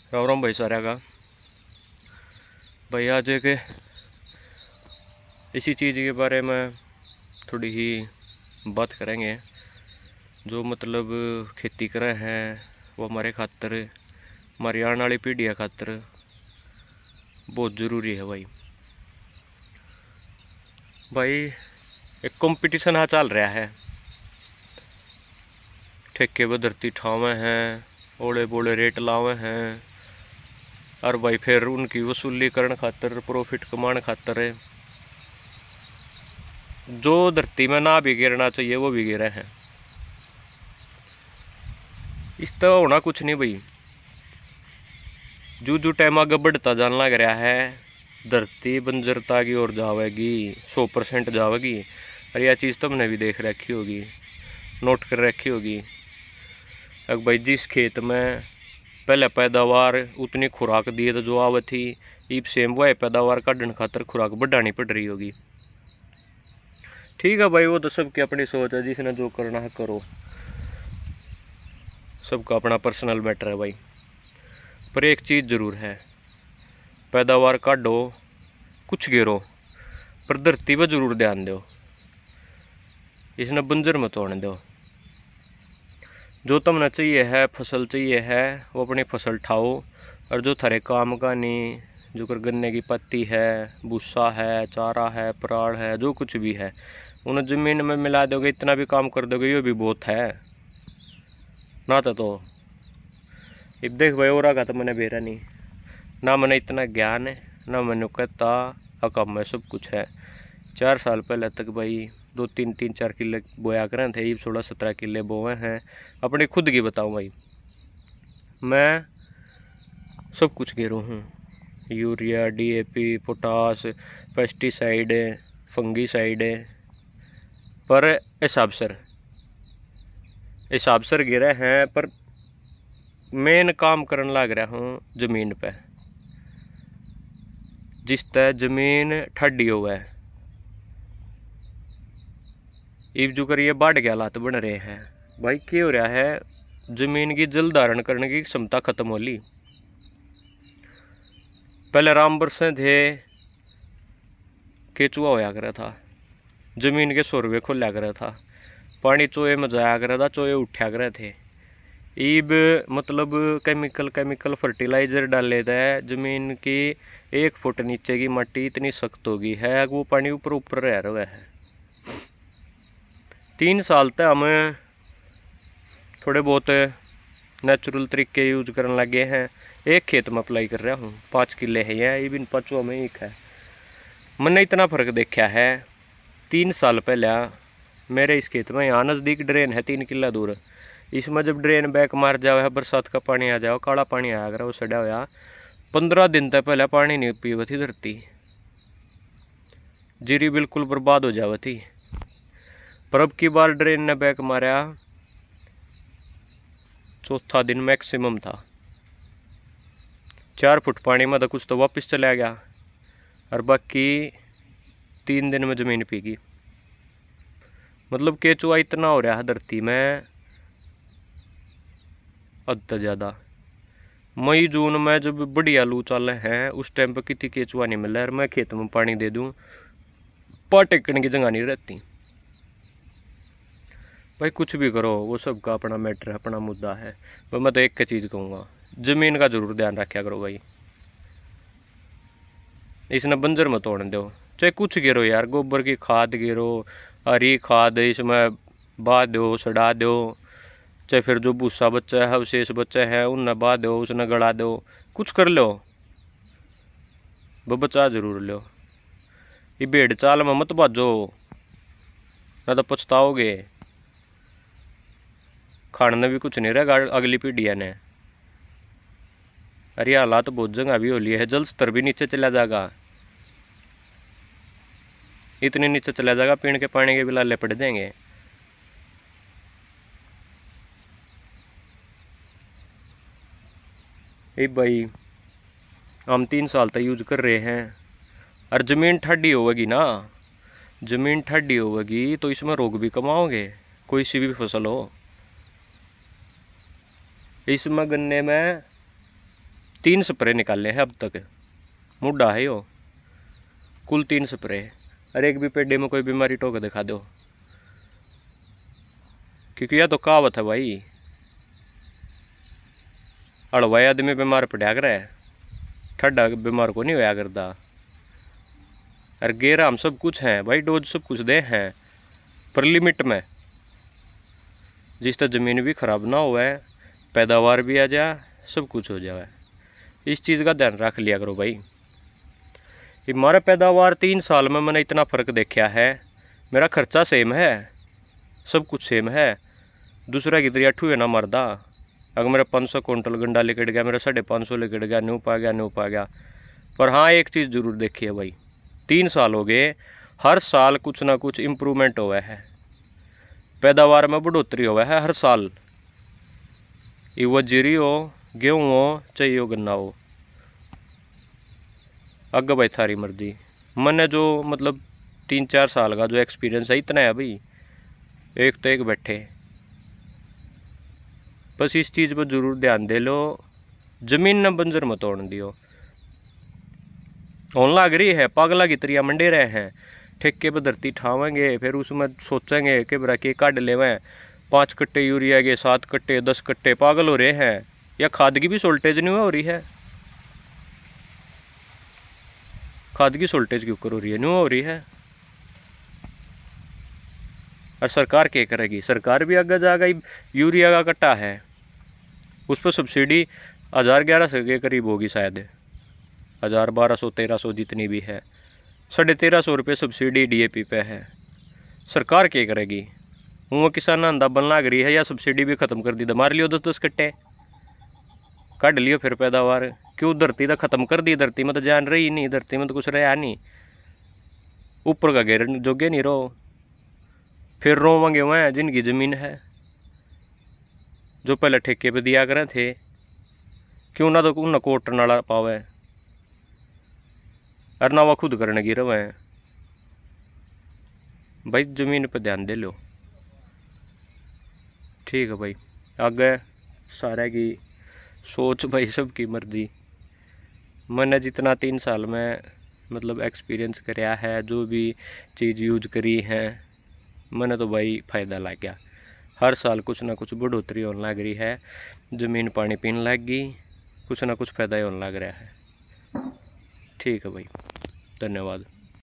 राम राम भाई सारा का। भाई आज एक इसी चीज़ के बारे में थोड़ी ही बात करेंगे। जो मतलब खेती कर रहे हैं वो हमारे खातर, हमारी आने वाली पीढ़ी खातर बहुत ज़रूरी है। भाई एक कंपटीशन हाँ चल रहा है, ठेके बदरती ठावे हैं, ओले बोले रेट लावे हैं, और भाई फिर उनकी वसूली करने खातर, प्रॉफिट कमाने खातर जो धरती में ना भी गिरना चाहिए वो भी गिरे हैं। इस तरह होना कुछ नहीं भाई। जो टाइम आगे बढ़ता जाने लग रहा है, धरती बंजरता की ओर जावेगी, 100% जावेगी। और यह चीज़ तुमने भी देख रखी होगी, नोट कर रखी होगी। अब भाई जिस खेत में पहले पैदावार उतनी खुराक दी तो जो आवे थी, इब सेम वह पैदावार काटने खातर खुराक बढ़ानी पड़ रही होगी। ठीक है भाई, वो तो सबकी अपनी सोच है, जिसने जो करना है करो, सबका अपना पर्सनल मैटर है भाई। पर एक चीज़ ज़रूर है, पैदावार काटो कुछ गिरो, पर धरती पर जरूर ध्यान दो, इसने बंजर मत होने दो। जो तुमने चाहिए है, फसल चाहिए है, वो अपनी फसल ठाओ। और जो थारे काम का नहीं, जो कर गन्ने की पत्ती है, भूसा है, चारा है, पराड़ है, जो कुछ भी है, उन्हें ज़मीन में मिला दोगे, इतना भी काम कर दोगे, ये भी बहुत है ना। तो अब देख भाई, और आगा तो मैंने बेरा नहीं ना, मैंने इतना ज्ञान है ना, मैंने कहता हकम में सब कुछ है। 4 साल पहले तक भाई 2-3 किले बोया करें थे, 16-17 किले बोए हैं। अपनी खुद की बताऊं भाई, मैं सब कुछ गिरू हूँ, urea, DAP, potash, pesticide, fungicide, पर हिसाब सर गिरे हैं। पर मेन काम करने लग रहा हूँ जमीन पे, जिस तरह जमीन ठंडी हुआ है। इब जो करिए बाढ़ के हालात बन रहे हैं भाई, क्या हो रहा है, जमीन की जल धारण करने की क्षमता खत्म हो ली। पहले राम बरसे थे, केचुआ होया करा था, जमीन के सोरवे खोला करा था, पानी चोए में जाया करा था, चोए उठा करे थे। ईब मतलब केमिकल फर्टिलाइजर डाल लेता है, जमीन की 1 फुट नीचे की मट्टी इतनी सख्त होगी है, वो पानी ऊपर ऊपर रह रहा है। 3 साल तक हम थोड़े बहुत नेचुरल तरीके यूज करने लगे हैं। एक खेत में अप्लाई कर रहा हूँ, 5 किले है, ये इवन 5वां में एक है। मैंने इतना फर्क देखा है, 3 साल पहले मेरे इस खेत में यहाँ नज़दीक ड्रेन है 3 किला दूर। इसमें जब ड्रेन बैक मार जाओ है, बरसात का पानी आ जाओ, काला पानी आया करा, वो सड़ा हुआ, 15 दिन तक पहले पानी नहीं पीव थी धरती, जीरी बिल्कुल बर्बाद हो जाव थी। पर अब की बार ड्रेन ने बैक मारा, चौथा दिन मैक्सिमम था, 4 फुट पानी में तो कुछ तो वापस चला गया, और बाकी 3 दिन में ज़मीन पीगी। मतलब केचुआ इतना हो रहा है धरती में हद से ज़्यादा। मई जून में जब बढ़िया लू चल हैं, उस टाइम पर कितनी केचुआ नहीं मिल रहा है। मैं खेत में पानी दे दूँ, पा टेकने की जगह नहीं रहती। भाई कुछ भी करो, वो सबका अपना मैटर है, अपना मुद्दा है। पर मैं तो एक चीज़ कहूँगा, ज़मीन का जरूर ध्यान रखा करो भाई, इसने बंजर मत होने दो। चाहे कुछ गिरो यार, गोबर की खाद गिरो, हरी खाद इसमें बहा दो, सड़ा दो, चाहे फिर जो भूसा बच्चा है, अवशेष बच्चा है, उन्हें बहा दो, उसने गड़ा दो, कुछ कर लो, वो बचा जरूर लो। ये भेड़ चाल में मत बाजो, ना तो पछताओगे। खाने भी कुछ नहीं रहेगा अगली पीढ़िया ने। अरे हालात बहुत जगह भी हो लिए है, जल स्तर भी नीचे चला जाएगा, इतने नीचे चला जाएगा, पीने के पानी के भी लाले पड़ जाएंगे। भाई हम 3 साल तक यूज कर रहे हैं, और ज़मीन ठंडी होगी ना, ज़मीन ठंडी होगी तो इसमें रोग भी कमाओगे, कोई सी भी फसल हो। इसमें गन्ने में 3 स्प्रे निकाले हैं अब तक, मुड्ढा है यो, कुल 3 स्प्रे। अरे एक भी पेड़े में कोई बीमारी टोक दिखा दो, क्योंकि यह तो कहावत है भाई, अड़वाई आदमी बीमार पड़ा कर है, ठंडा बीमार को नहीं होया करता। अरे गेरा हम सब कुछ हैं भाई, डोज सब कुछ दे हैं, पर लिमिट में, जिस तरह ज़मीन भी खराब ना हुआ है, पैदावार भी आ जा, सब कुछ हो जाए। इस चीज़ का ध्यान रख लिया करो भाई। हमारा पैदावार 3 साल में मैंने इतना फ़र्क देखा है, मेरा खर्चा सेम है, सब कुछ सेम है, दूसरा की तरह अठू है ना मरदा। अगर मेरा 500 कुंटल गंडा लिकट गया, मेरा 550 लिकट गया, न्यू पा गया। पर हाँ एक चीज़ जरूर देखी है भाई, 3 साल हो गए, हर साल कुछ ना कुछ इम्प्रूवमेंट हुआ है, पैदावार में बढ़ोतरी हुआ है हर साल। वो जीरी हो, गेहूँ हो, चाहिए हो गन्ना हो, अग भाई थारी मर्जी। मैंने जो मतलब 3-4 साल का जो एक्सपीरियंस है इतना है भाई, एक तो एक बैठे। बस इस चीज़ पर जरूर ध्यान दे लो, जमीन न बंजर मत होने दियो। होने लग रही है, पागला की तरिया मंडे रहे हैं, ठेके पर धरती ठावेंगे, फिर उसमें सोचेंगे कि बरा के काट लेवें, 5 कट्टे यूरिया के, 7 कट्टे, 10 कट्टे, पागल हो रहे हैं। या खाद की भी शॉर्टेज नहीं हो रही है, खाद की शॉर्टेज क्यों हो रही है, नहीं हो रही है। और सरकार क्या करेगी, सरकार भी आगे जाएगा, यूरिया का कट्टा है उस पर सब्सिडी 1000-1100 के करीब होगी शायद, 1000, 1200, 1300 जितनी भी है, 1350 रुपये सब्सिडी DAP पे है। सरकार क्या करेगी, वो किसान अंधा बन लग रही है, या सब्सिडी भी खत्म कर दी, मार लियो 10-10 कट्टे, काट लियो फिर पैदावार। क्यों, धरती तो खत्म कर दी, धरती में तो जान रही नहीं, धरती में तो कुछ रहा नहीं, ऊपर का घेर जोगे नहीं रो, फिर रोवेंगे वह जिनकी ज़मीन है, जो पहले ठेके पे दिया करे थे, क्यों ना तो उन कोट नाला पावे, और ना वह खुद करने की रवे। भाई ज़मीन पे ध्यान दे लो, ठीक है भाई। आगे सारे की सोच भाई, सबकी मर्जी। मैंने जितना 3 साल में मतलब एक्सपीरियंस कराया है, जो भी चीज़ यूज करी है, मैंने तो भाई फ़ायदा लग गया। हर साल कुछ ना कुछ बढ़ोतरी होने लग रही है, ज़मीन पानी पीने लग गई, कुछ ना कुछ फ़ायदा होने लग रहा है। ठीक है भाई, धन्यवाद।